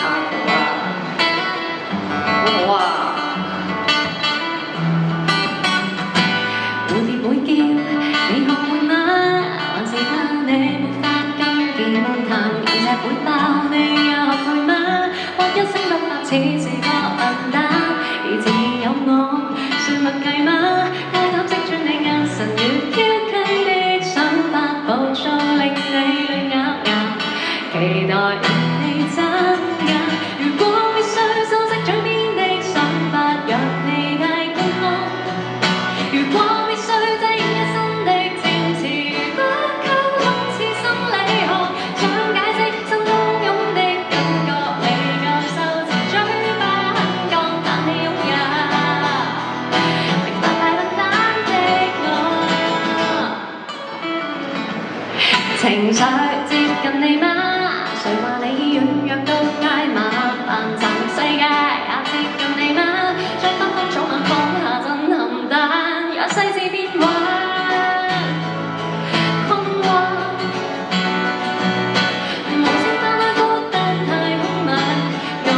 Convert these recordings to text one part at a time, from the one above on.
好啊，好啊。蝴蝶會叫，你學會嗎？還是怕你沒法跟健談？岩石會爆，你也學會嗎？或一聲不發，似是個笨蛋，而自有我，算默契嗎？大膽識穿你眼神，越挑剔的想法，捕捉令你亂咬牙，期待與你爭拗。如果必須修飾嘴邊的想法，讓你太觀看。如果必須擠一身的尖刺，如果溝通似心理學，想解釋心中湧的感覺，未夠受自嘴巴很乾，但你擁有明白太笨蛋的我。情緒接近你嗎？誰話你軟弱到嗌麻煩？沉溺世界也接近你嗎？將北風早晚放下震撼彈，若世事變幻困惑，無聲翻開孤單太空漫，我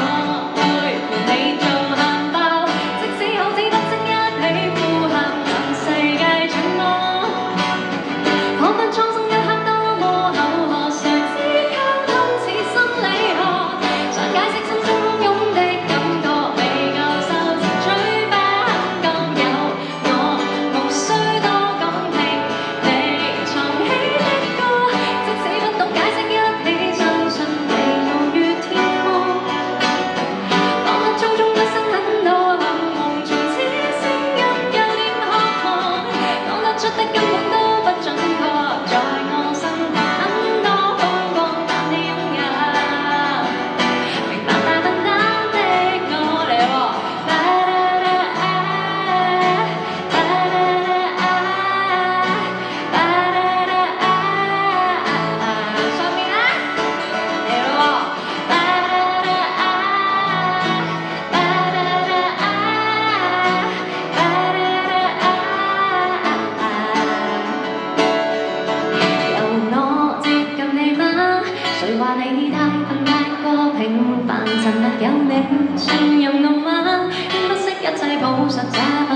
會陪你做喊包，即使好似不聲一起呼喊，讓世界轉彎。彷彿蒼生一刻多麼口渴，誰知溝通似心理學，想解釋心中洶湧的感覺，未夠受自嘴巴很乾，有我無需多講評你藏起的歌，即使不懂解釋，一起相信你傲於天空。彷彿匆匆一生很多幸夢，從此聲音有點渴望，講得出的根本都不準確，在我心很多風光，但你擁有明白大笨蛋的我嚟喎。上面啦，嚟咯喎。由我接近你嗎？誰話你太笨太過平凡，沉默有你信任我嗎？應不惜一切抱實這份